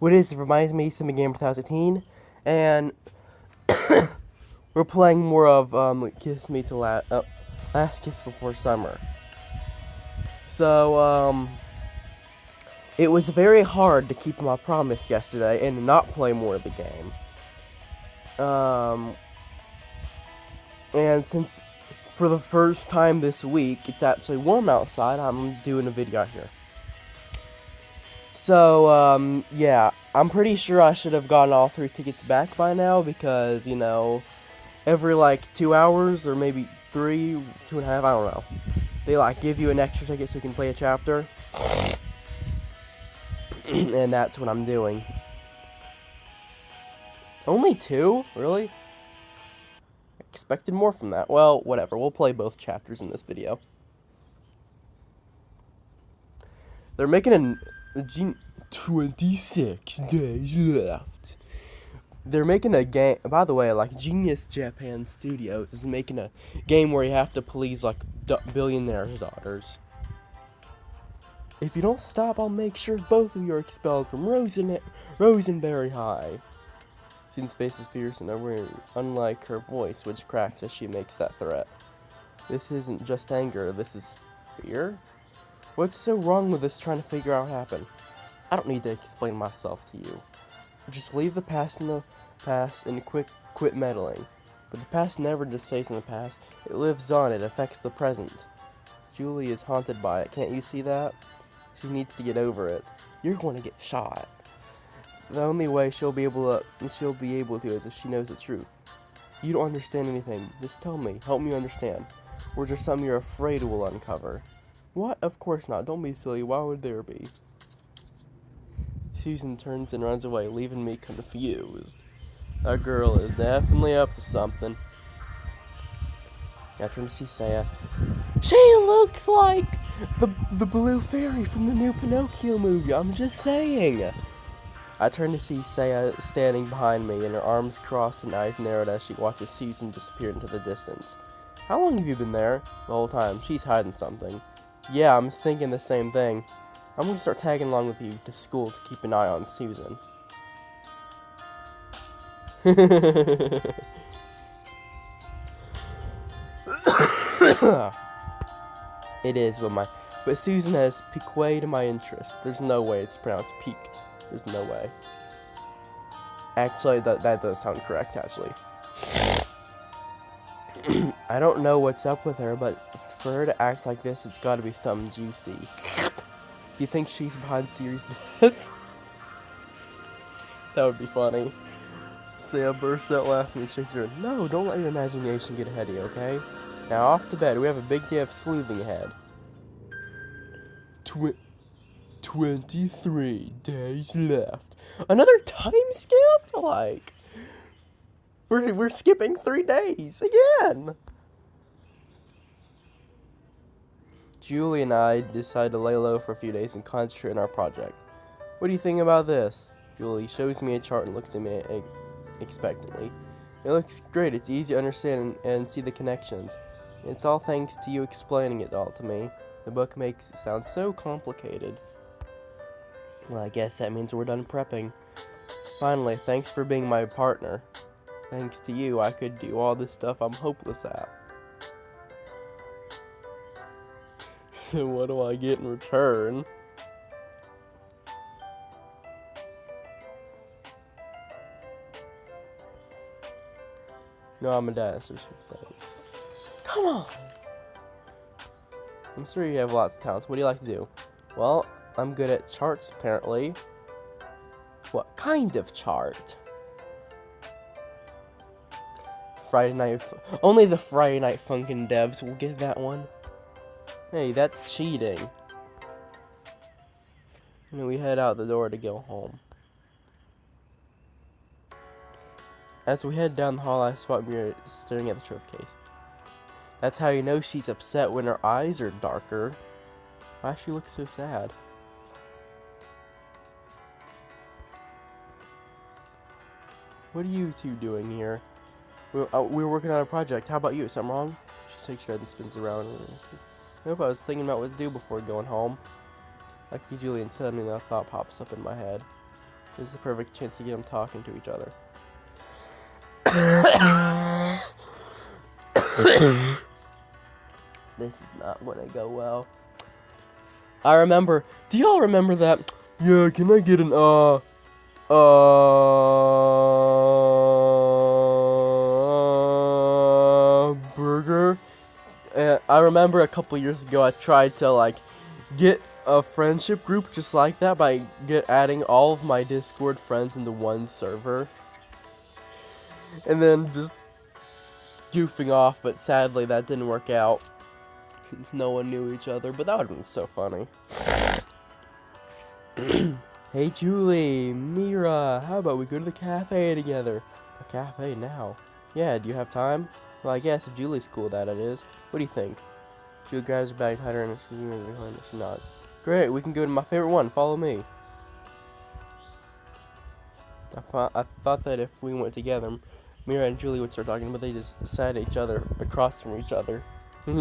what it is, it reminds me of some game 2018, and we're playing more of Kiss Me to Last Kiss Before Summer. So it was very hard to keep my promise yesterday and not play more of the game. And since for the first time this week it's actually warm outside, I'm doing a video out here. So, yeah, I'm pretty sure I should have gotten all 3 tickets back by now because, you know, every, 2 hours or maybe 3, 2.5, I don't know. They, give you an extra ticket so you can play a chapter. And that's what I'm doing. Only 2? Really? Expected more from that. Well, whatever. We'll play both chapters in this video. They're making 26 days left. They're making a game. By the way, Genius Japan Studios is making a game where you have to please billionaires' daughters. If you don't stop, I'll make sure both of you are expelled from Rosenberry High. Susan's face is fierce and unlike her voice, which cracks as she makes that threat. This isn't just anger. This is fear. What's so wrong with us trying to figure out what happened? I don't need to explain myself to you. Just leave the past in the past and quit meddling. But the past never just stays in the past. It lives on. It affects the present. Julie is haunted by it. Can't you see that? She needs to get over it. You're going to get shot. The only way she'll be able to is if she knows the truth. You don't understand anything. Just tell me. Help me understand. Or is there something you're afraid we'll uncover? What? Of course not. Don't be silly. Why would there be? Susan turns and runs away, leaving me confused. That girl is definitely up to something. I turn to see Saya. She looks like the blue fairy from the new Pinocchio movie. I'm just saying. I turn to see Saya standing behind me, and her arms crossed and eyes narrowed as she watches Susan disappear into the distance. How long have you been there? The whole time. She's hiding something. Yeah, I'm thinking the same thing. I'm going to start tagging along with you to school to keep an eye on Susan. It is, but Susan has piqued my interest. There's no way it's pronounced peaked. There's no way. Actually, that does sound correct, actually. I don't know what's up with her, but for her to act like this, it's gotta be something juicy. Do you think she's behind Siri's death? That would be funny. Saya bursts out laughing and shakes her head. No, don't let your imagination get ahead of you, okay? Now off to bed. We have a big day of sleuthing ahead. 23 days left. Another time skip? We're skipping 3 days again. Julie and I decide to lay low for a few days and concentrate on our project. What do you think about this? Julie shows me a chart and looks at me expectantly. It looks great. It's easy to understand and see the connections. It's all thanks to you explaining it all to me. The book makes it sound so complicated. Well, I guess that means we're done prepping. Finally, thanks for being my partner. Thanks to you, I could do all this stuff I'm hopeless at. So what do I get in return? No, I'm a dinosaur. Thanks. Come on! I'm sure you have lots of talents. What do you like to do? Well, I'm good at charts, apparently. What kind of chart? Friday Night... Only the Friday Night Funkin' devs will get that one. Hey, that's cheating. And then we head out the door to go home. As we head down the hall, I spot Mira staring at the trophy case. That's how you know she's upset when her eyes are darker. Why does she look so sad? What are you two doing here? We're working on a project. How about you? Something wrong? She shakes her head and spins around. Nope, I was thinking about what to do before going home. Like Julian, suddenly a thought pops up in my head. This is the perfect chance to get them talking to each other. This is not gonna go well. I remember. Do y'all remember that? Yeah, can I get an burger? And I remember a couple years ago I tried to like get a friendship group just like that by adding all of my Discord friends into one server. And then just goofing off, but sadly that didn't work out since no one knew each other, but that would have been so funny. Hey Julie, Mira, how about we go to the cafe together? A cafe now? Yeah, do you have time? Well, I guess if Julie's cool with that, it is. What do you think? Julie grabs her bag tighter and she nods. Great, we can go to my favorite one. Follow me. I thought that if we went together, Mira and Julie would start talking, but they just sat each other across from each other. They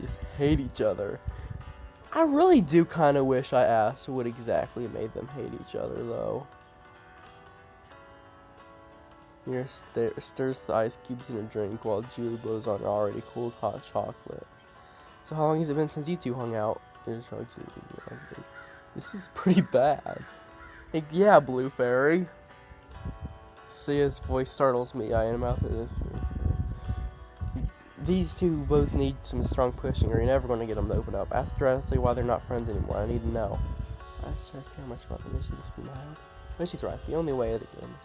just hate each other. I really do kind of wish I asked what exactly made them hate each other, though. Mira stirs the ice cubes in her drink while Julie blows on already cooled hot chocolate. So how long has it been since you two hung out? This is pretty bad. Like, yeah, Blue Fairy. Sia's voice startles me. I am out there. These two both need some strong pushing, or you're never going to get them to open up. Ask directly why they're not friends anymore. I need to know. I sure care much about them. She just be mad. No, she's right. The only way to get them.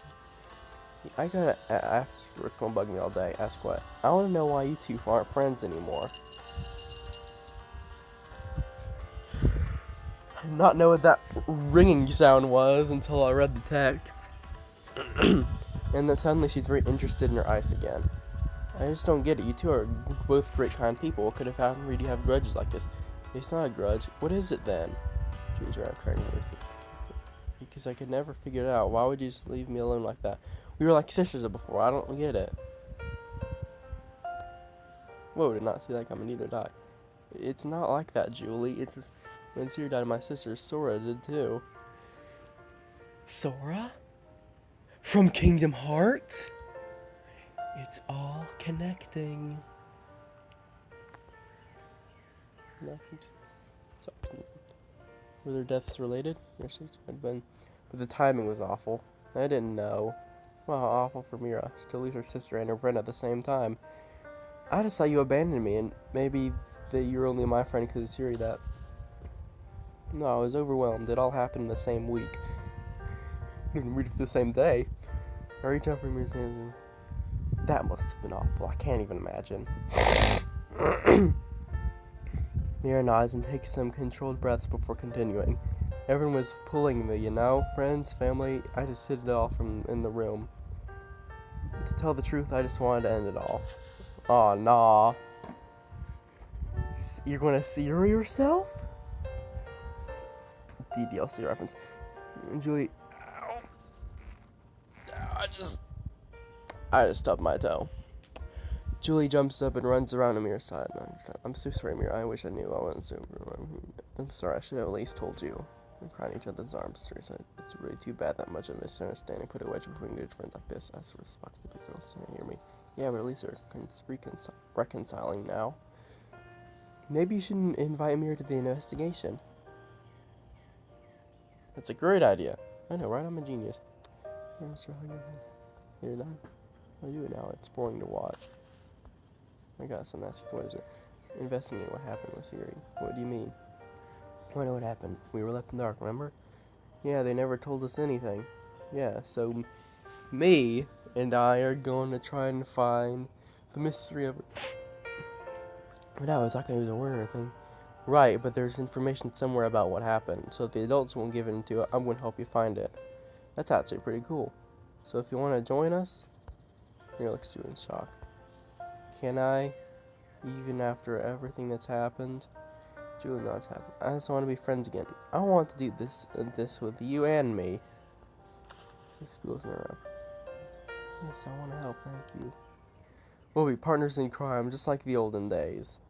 I gotta ask what's going to bug me all day. Ask what? I want to know why you two aren't friends anymore. I did not know what that ringing sound was until I read the text. And then suddenly she's very interested in her ice again. I just don't get it. You two are both great, kind people. What could have happened for you to have grudges like this? It's not a grudge. What is it then? Julie's around crying. Because I could never figure it out. Why would you just leave me alone like that? We were like sisters before. I don't get it. Whoa, did not see that coming either, did I? It's not like that, Julie. It's when Siri died, my sister Sora did too. Sora? From Kingdom Hearts? It's all connecting. Were their deaths related? Yes, it had been. But the timing was awful. I didn't know. Well, how awful for Mira. To lose her sister and her friend at the same time. I just thought you abandoned me, and maybe that you were only my friend because of Siri that. No, I was overwhelmed. It all happened in the same week. Didn't read it for the same day. I reached out for Mira's hands. That must have been awful. I can't even imagine. Mira nods and takes some controlled breaths before continuing. Everyone was pulling me, you know? Friends, family, I just hid it all from in the room. To tell the truth, I just wanted to end it all. Aw, nah. You're gonna see her yourself? DDLC reference. Julie, ow. I just stubbed my toe. Julie jumps up and runs around to Mira's side. I'm so sorry, Mira. I wish I knew. I wasn't so. I'm sorry. I should have at least told you. We're crying each other's arms. Teresa, it's really too bad that much of a misunderstanding put a wedge between good friends like this. I sort of spoke to the girls to hear me. Yeah, but at least they're reconciling now. Maybe you shouldn't invite Mira to the investigation. That's a great idea. I know, right? I'm a genius. Hey, Mr. Hugger. You're done. How are you now? It's boring to watch. I got some ask. What is it? Investigate what happened with Siri. What do you mean? I know what happened. We were left in the dark, remember? Yeah, they never told us anything. Yeah, so me and I are going to try and find the mystery of it. But no, it's not going to use a word or anything. Right, but there's information somewhere about what happened. So if the adults won't give it to it, I'm going to help you find it. That's actually pretty cool. So if you want to join us, Mira looks too in shock. Can I? Even after everything that's happened? Julie nods happy. I just want to be friends again. I want to do this with you and me. She schools me up. Yes, I want to help, thank you. We'll be partners in crime, just like the olden days.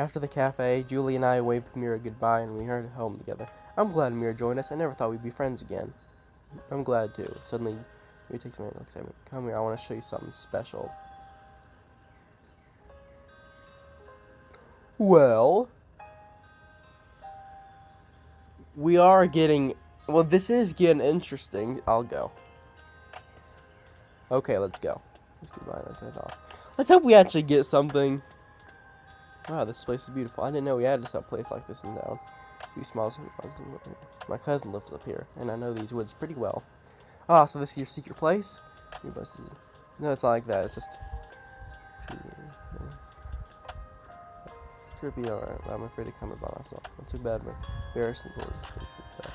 After the cafe, Julie and I waved Mira goodbye and we headed home together. I'm glad Mira joined us. I never thought we'd be friends again. I'm glad too. Suddenly, Mira takes me and looks at me. Come here, I want to show you something special. Well, we are getting... Well, this is getting interesting. I'll go. Okay, let's go. Let's goodbye. Let's head off. Let's hope we actually get something. Wow, this place is beautiful. I didn't know we had a place like this in town. He smiles. My cousin lives up here, and I know these woods pretty well. Ah, so this is your secret place? No, it's not like that. It's just... Trippy, alright. I'm afraid to come by myself. Not too bad, but embarrassing doors and stuff.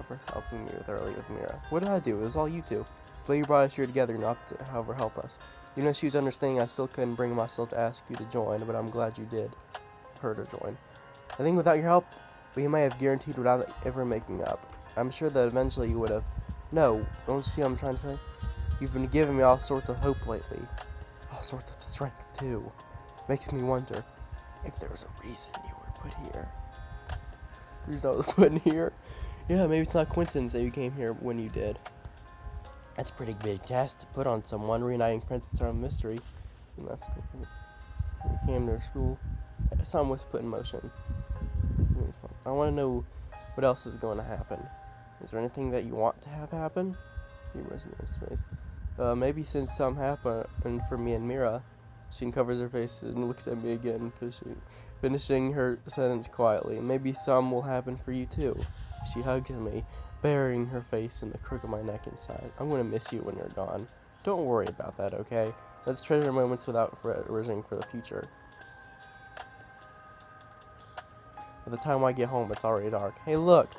For helping me with early with Mira. What did I do? It was all you two. But you brought us here together not to, however, help us. Even though she was understanding, I still couldn't bring myself to ask you to join, but I'm glad you did. Her to join. I think without your help, we may have guaranteed without ever making up. I'm sure that eventually you would have. No, don't you see what I'm trying to say? You've been giving me all sorts of hope lately. All sorts of strength, too. Makes me wonder if there was a reason you were put here. The reason I was put in here? Yeah, maybe it's not a coincidence that you came here when you did. That's a pretty big task to put on someone, reuniting friends to solve a mystery. And that's good. When you came to school, something was put in motion. I want to know what else is going to happen. Is there anything that you want to have happen? Maybe since some happened for me and Mira, she uncovers her face and looks at me again, finishing her sentence quietly. Maybe some will happen for you too. She hugs me, burying her face in the crook of my neck inside. I'm going to miss you when you're gone. Don't worry about that, okay? Let's treasure moments without wishing for the future. By the time I get home, it's already dark. Hey, look!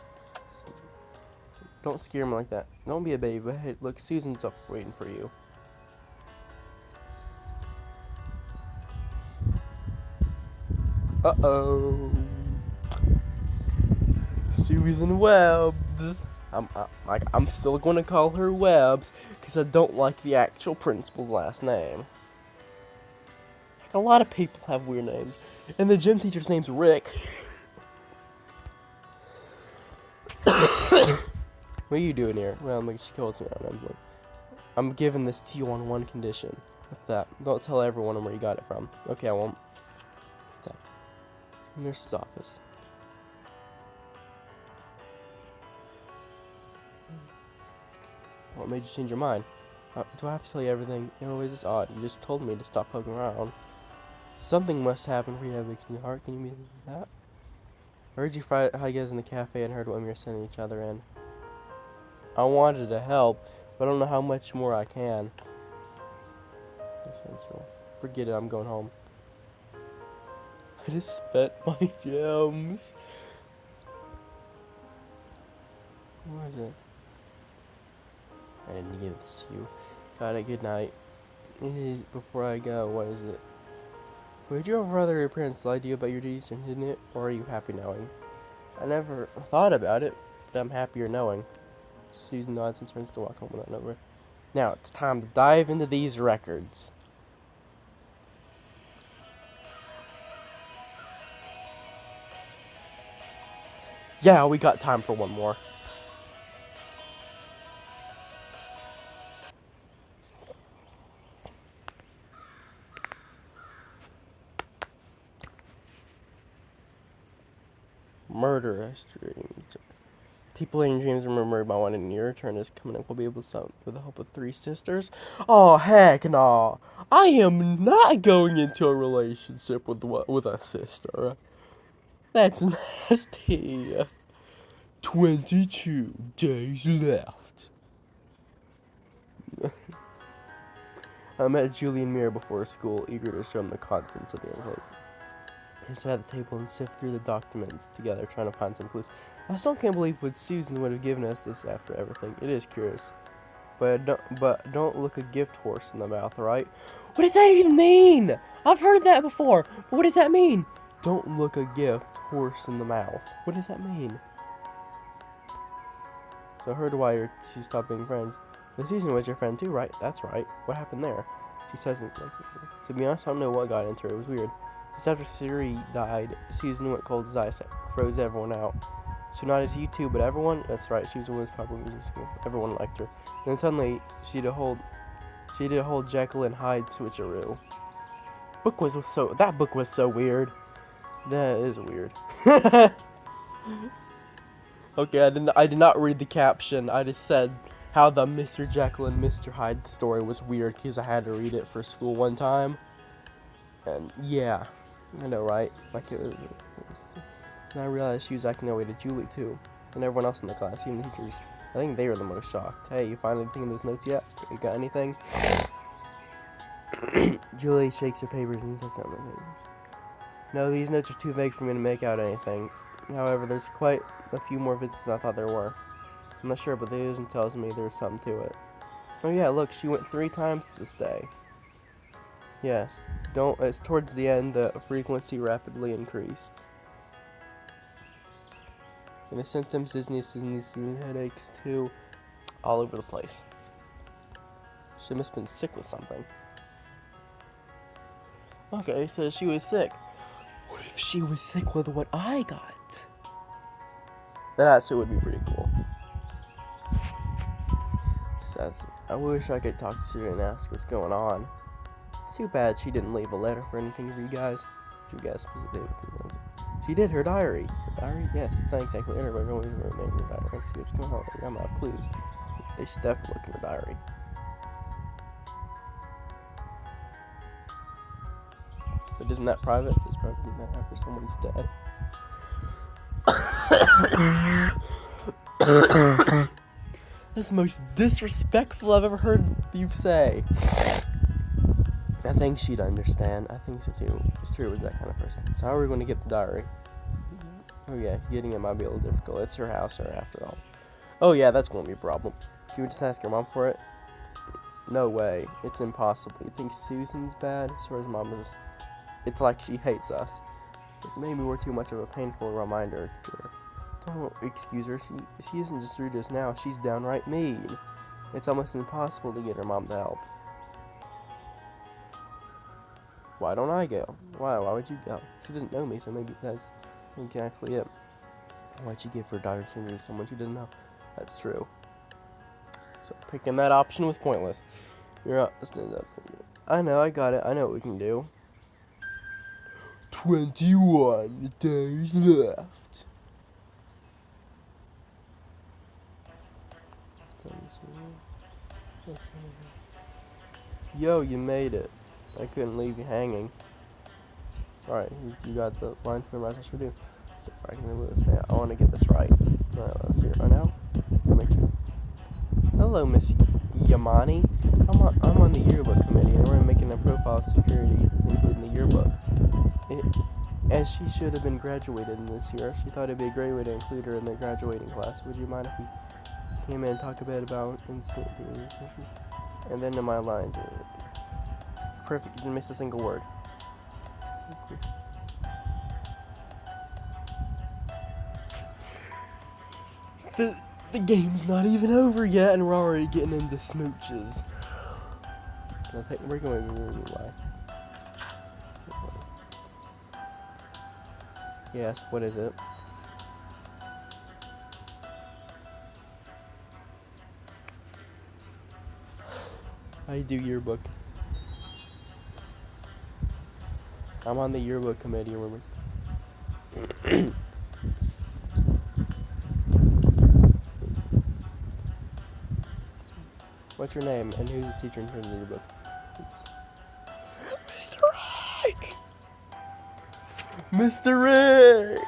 Don't scare me like that. Don't be a baby, but hey, look, Susan's up waiting for you. Uh-oh. Susan Webbs. I'm still going to call her Webbs because I don't like the actual principal's last name. Like, a lot of people have weird names. And the gym teacher's name's Rick. What are you doing here? Well, she calls me out. I'm giving this to you on one condition. What's that? Don't tell everyone where you got it from. Okay, I won't. What's that? Nurse's office. What made you change your mind? Do I have to tell you everything? You know, it's just odd. You just told me to stop poking around. Something must happen for you to have a in your heart. Can you mean that? I heard you fight how you guys in the cafe and heard when we were sending each other in. I wanted to help, but I don't know how much more I can. Forget it, I'm going home. I just spent my gems. What is it? I didn't give this to you. Got it, good night. Before I go, what is it? Would you ever rather your parents lied to you about your deeds and hidden it, or are you happy knowing? I never thought about it, but I'm happier knowing. Susan nods and turns to walk home without number. Now it's time to dive into these records. Yeah, we got time for one more. Murder history. People in dreams remember about one in your turn is coming up. We'll be able to stop with the help of 3 sisters. Oh, heck no. I am not going into a relationship with a sister. That's nasty. 22 days left. I met Julie and Mira before school, eager to show them the contents of the envelope. We sat at the table and sift through the documents together, trying to find some clues. I still can't believe what Susan would have given us this after everything. It is curious. But don't look a gift horse in the mouth, right? What does that even mean? I've heard that before. But what does that mean? Don't look a gift horse in the mouth. What does that mean? So I heard why she stopped being friends. But Susan was your friend too, right? That's right. What happened there? He says it like, to be honest, I don't know what got into her. It was weird. Just after Siri died, Susan went cold as ice, froze everyone out. So not as you two, but everyone. That's right. She was the most popular in school. Everyone liked her. Then suddenly, she did a whole Jekyll and Hyde switcheroo. That book was so weird. That is weird. Okay, I did not read the caption. I just said how the Mr. Jekyll and Mr. Hyde story was weird because I had to read it for school one time. And yeah, I know, right? Like it was, and I realized she was acting that way to Julie too, and everyone else in the class, even the teachers. I think they were the most shocked. Hey, you find anything in those notes yet? You got anything? Julie shakes her papers and says something. No, these notes are too vague for me to make out anything. However, there's quite a few more visits than I thought there were. I'm not sure, but the agent tells me there's something to it. Oh yeah, look, she went 3 times this day. Yes, it's towards the end, the frequency rapidly increased. And the symptoms, dizziness, headaches too, all over the place. She must have been sick with something. Okay, so she was sick. What if she was sick with what I got? That actually would be pretty cool. I wish I could talk to her and ask what's going on. It's too bad she didn't leave a letter for anything for you guys. You guys was it She did her diary. Her diary? Yes, thanks. Actually, everybody always wrote name in her diary. Let's see what's going on. I might have clues. They should definitely look in her diary. But isn't that private? It's probably not after somebody's dead. This is the most disrespectful I've ever heard you say. I think she'd understand. I think so too. It's true with that kind of person. So how are we going to get the diary? Oh yeah, getting it might be a little difficult. It's her house, after all. Oh yeah, that's going to be a problem. Can we just ask your mom for it? No way. It's impossible. You think Susan's bad? So his mom is. It's like she hates us. Maybe we're too much of a painful reminder to her. Don't excuse her. She isn't just rude to us now. She's downright mean. It's almost impossible to get her mom to help. Why don't I go? Why would you go? She doesn't know me, so maybe that's exactly it. Why'd you give her diary to someone she doesn't know? That's true. So picking that option was pointless. You're up. I know, I got it. I know what we can do. 21 days left. Yo, you made it. I couldn't leave you hanging. Alright, you got the lines memorized. I sure do. So I can remember this. I want to get this right. Alright, let's see it right now. Make sure. Hello, Miss Yamani. I'm on the yearbook committee, and we're making a profile of security, including the yearbook. As she should have been graduated in this year, she thought it'd be a great way to include her in the graduating class. Would you mind if we came in and talk a bit about instant? And then in my lines. Perfect. You didn't miss a single word. The game's not even over yet, and we're already getting into smooches. We're going away. Yes, what is it? I do yearbook. I'm on the yearbook committee, remember? What's your name, and who's the teacher in front of the yearbook? Oops. Mr. Rick! Mr. Rick!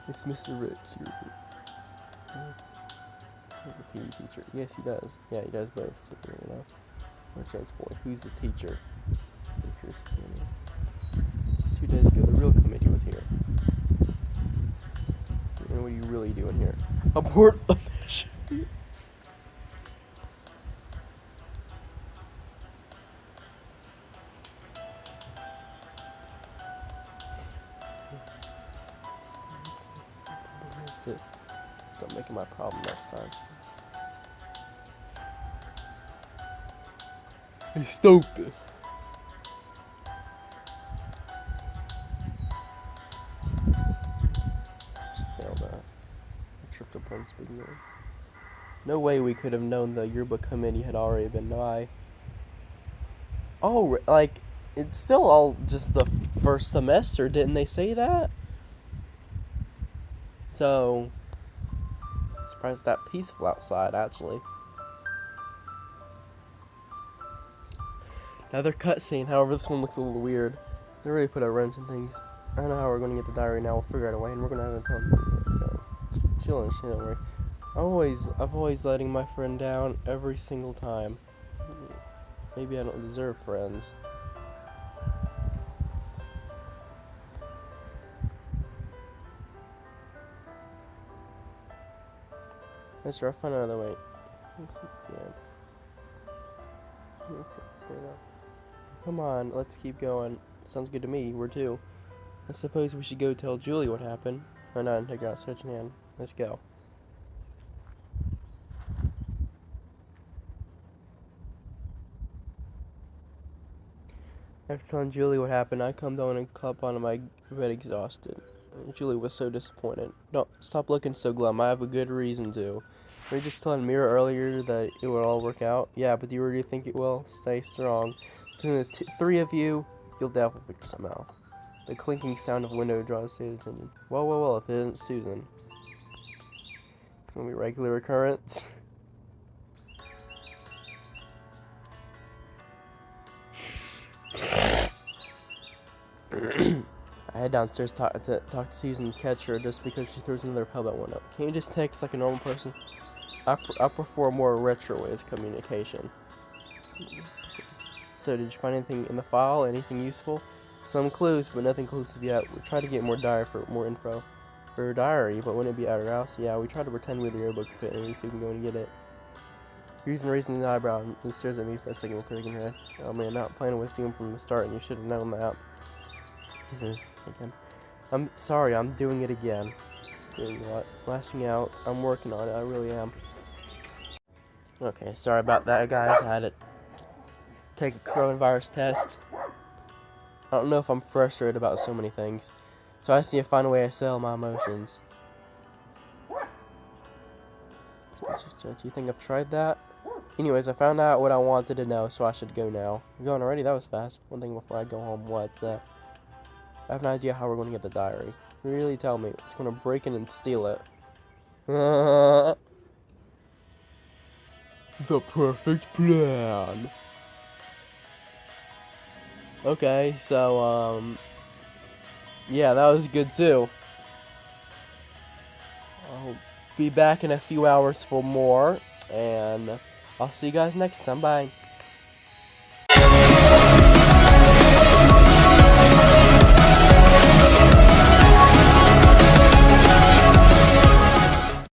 It's Mr. Rick, seriously. The PE teacher. Yes, he does. Yeah, he does both. You know. Or chance boy. Who's the teacher? 2 days ago, the real committee was here. And what are you really doing here? Abort the mission. Don't make it my problem next time. Stupid. Failed that. I tripped up on speaking of. No way we could have known the yearbook committee had already been by. Oh, like, it's still all just the first semester, didn't they say that? So, surprised that peaceful outside, actually. Another cutscene, however, this one looks a little weird. They really put a wrench in things. I don't know how we're going to get the diary now. We'll figure out a way, and we're going to have a ton. She'll understand, don't worry. I've always letting my friend down every single time. Maybe I don't deserve friends. Mister, I'll find another way. Come on, let's keep going. Sounds good to me. We're two. I suppose we should go tell Julie what happened. Or not, and take her out such an hand. Let's go. After telling Julie what happened, I come down and clump onto my bed exhausted. Julie was so disappointed. Don't stop looking so glum. I have a good reason to. Were you just telling Mira earlier that it would all work out? Yeah, but do you really think it will? Stay strong. Between the three of you, you'll definitely fix it somehow. The clinking sound of a window draws his attention. Well, if it isn't Susan. It's gonna be a regular occurrence. I head downstairs to talk to Susan and catch her just because she throws another pebble at one up. Can't you just text like a normal person? I prefer a more retro way of communication. So, did you find anything in the file? Anything useful? Some clues, but nothing conclusive yet. We tried to get more diary for more info. For her diary, but wouldn't it be at her house? Yeah, we tried to pretend we were the yearbook pit and so we can go and get it. Susan raising his eyebrow and stares at me for a second before shaking her head. Oh man, not planning with Doom from the start, and you should have known that. Again. I'm sorry, I'm doing it again. Doing what? Lashing out. I'm working on it, I really am. Okay, sorry about that, guys. I had to take a coronavirus test. I don't know if I'm frustrated about so many things. So I just need to find a way to sell my emotions. Do you think I've tried that? Anyways, I found out what I wanted to know, so I should go now. I'm going already? That was fast. One thing before I go home. What? I have no idea how we're going to get the diary. Really tell me. It's going to break in and steal it. The perfect plan. Okay, so, yeah, that was good too. I'll be back in a few hours for more, and I'll see you guys next time. Bye.